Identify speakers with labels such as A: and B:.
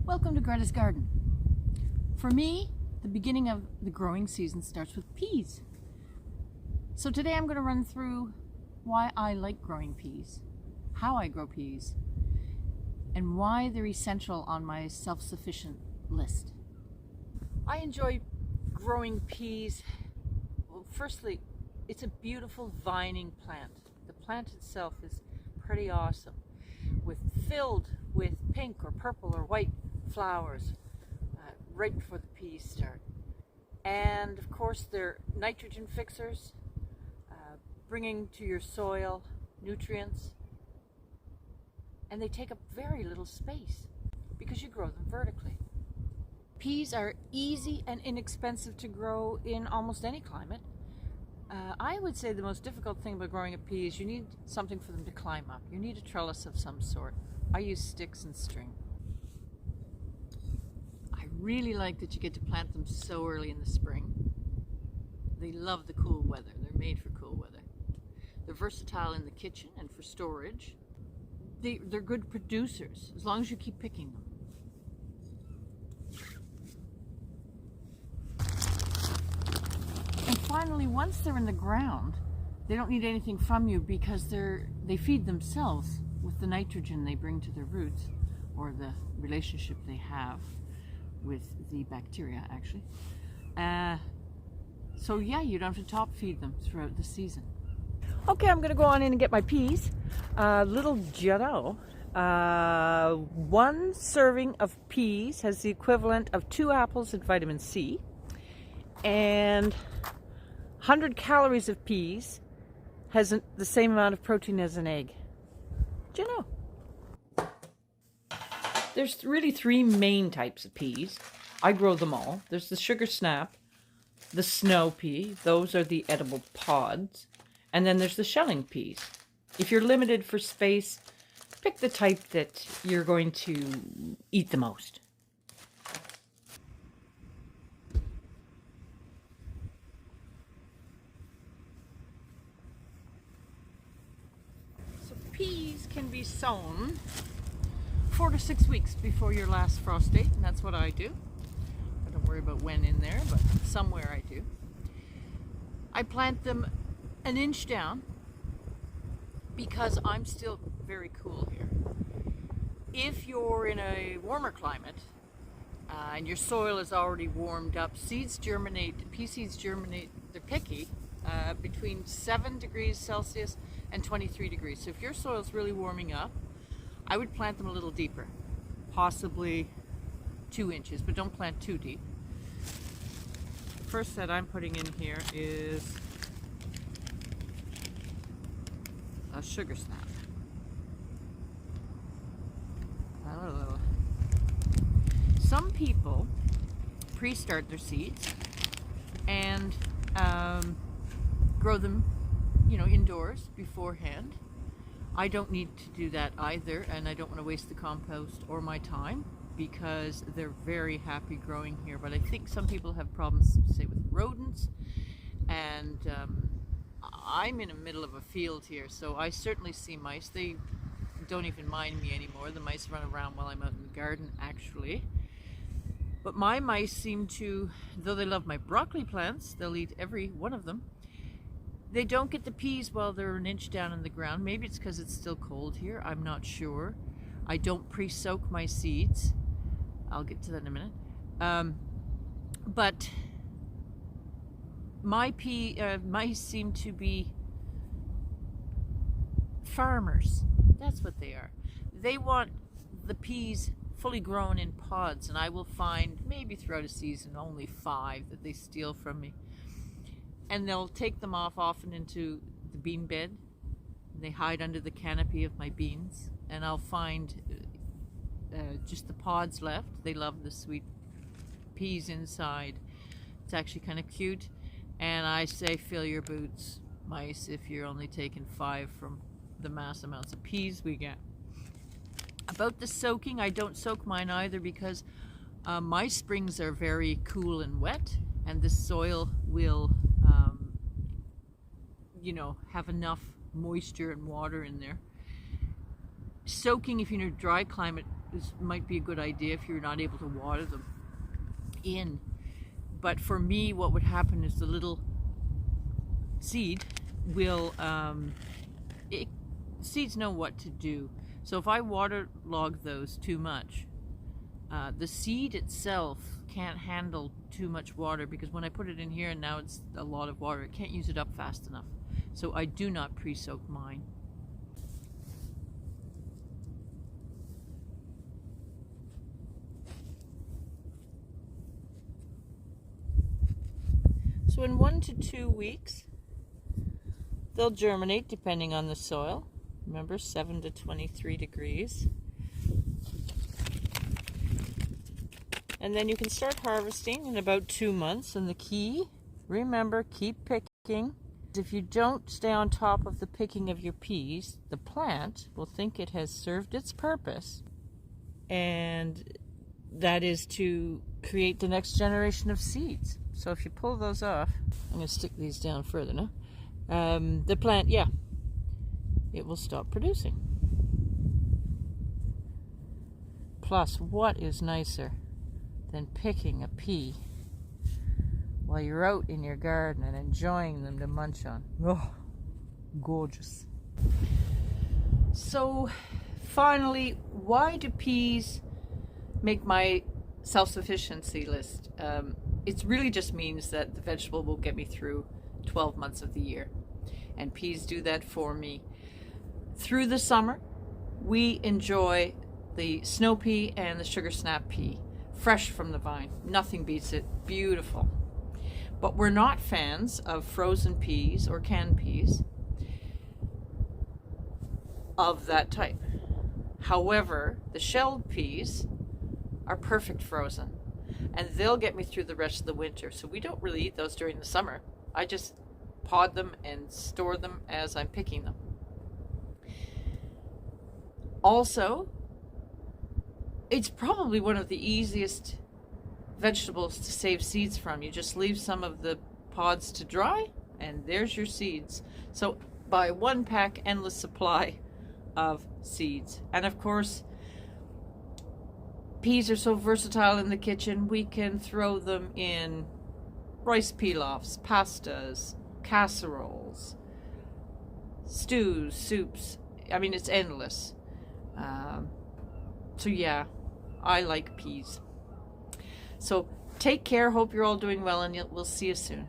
A: Welcome to Greta's Garden. For me, the beginning of the growing season starts with peas. So today I'm going to run through why I like growing peas, how I grow peas, and why they're essential on my self-sufficient list. I enjoy growing peas. Well, firstly, it's a beautiful vining plant. The plant itself is pretty awesome, filled with pink or purple or white flowers right before the peas start. And of course they're nitrogen fixers, bringing to your soil nutrients, and they take up very little space because you grow them vertically. Peas are easy and inexpensive to grow in almost any climate. I would say the most difficult thing about growing a pea is you need something for them to climb up. You need a trellis of some sort. I use sticks and string. I really like that you get to plant them so early in the spring. They love the cool weather. They're made for cool weather. They're versatile in the kitchen and for storage. They're good producers as long as you keep picking them. And finally, once they're in the ground, they don't need anything from you because they feed themselves with the nitrogen they bring to their roots, or the relationship they have with the bacteria, actually. So yeah, you don't have to top feed them throughout the season. Okay, I'm going to go on in and get my peas. Little Jado. 1 serving of peas has the equivalent of 2 apples and vitamin C. And 100 calories of peas has the same amount of protein as an egg. Do you know? There's really 3 main types of peas. I grow them all. There's the sugar snap, the snow pea, those are the edible pods, and then there's the shelling peas. If you're limited for space, pick the type that you're going to eat the most. So peas can be sown 4 to 6 weeks before your last frost date, and that's what I do. I don't worry about when in there, but somewhere I do. I plant them 1 inch down because I'm still very cool here. If you're in a warmer climate and your soil is already warmed up, seeds germinate, pea seeds germinate, they're picky, between 7 degrees Celsius and 23 degrees. So if your soil's really warming up, I would plant them a little deeper, possibly 2 inches, but don't plant too deep. The first set I'm putting in here is a sugar snap. Some people pre-start their seeds and grow them, indoors beforehand. I don't need to do that either, and I don't want to waste the compost or my time because they're very happy growing here. But I think some people have problems, say, with rodents, and I'm in the middle of a field here, so I certainly see mice. They don't even mind me anymore. The mice run around while I'm out in the garden, actually. But my mice seem to, though they love my broccoli plants, they'll eat every one of them. They don't get the peas while they're 1 inch down in the ground. Maybe it's because it's still cold here. I'm not sure. I don't pre-soak my seeds. I'll get to that in a minute. But my mice seem to be farmers. That's what they are. They want the peas fully grown in pods, and I will find maybe throughout a season only 5 that they steal from me. And they'll take them off often into the bean bed. They hide under the canopy of my beans, and I'll find just the pods left. They love the sweet peas inside. It's actually kind of cute. And I say, fill your boots, mice, if you're only taking 5 from the mass amounts of peas we get. About the soaking, I don't soak mine either because my springs are very cool and wet, and the soil will have enough moisture and water in there. Soaking, if you're in a dry climate, might be a good idea if you're not able to water them in. But for me, what would happen is the little seed will, seeds know what to do. So if I waterlog those too much, the seed itself can't handle too much water, because when I put it in here and now it's a lot of water, it can't use it up fast enough. So I do not pre-soak mine. So in 1 to 2 weeks, they'll germinate depending on the soil. Remember, 7 to 23 degrees. And then you can start harvesting in about 2 months. And the key, remember, keep picking. If you don't stay on top of the picking of your peas, the plant will think it has served its purpose. And that is to create the next generation of seeds. So if you pull those off, I'm going to stick these down further now. The plant, yeah, it will stop producing. Plus, what is nicer than picking a pea while you're out in your garden and enjoying them to munch on? Oh, gorgeous. So finally, why do peas make my self-sufficiency list? It really just means that the vegetable will get me through 12 months of the year, and peas do that for me. Through the summer, we enjoy the snow pea and the sugar snap pea, fresh from the vine. Nothing beats it. Beautiful. But we're not fans of frozen peas or canned peas of that type. However, the shelled peas are perfect frozen, and they'll get me through the rest of the winter. So we don't really eat those during the summer. I just pod them and store them as I'm picking them. Also, it's probably one of the easiest vegetables to save seeds from. You just leave some of the pods to dry, and there's your seeds. So buy 1 pack, endless supply of seeds. And of course, peas are so versatile in the kitchen. We can throw them in rice pilafs, pastas, casseroles, stews, soups. I mean, it's endless. So yeah, I like peas. So take care. Hope you're all doing well, and we'll see you soon.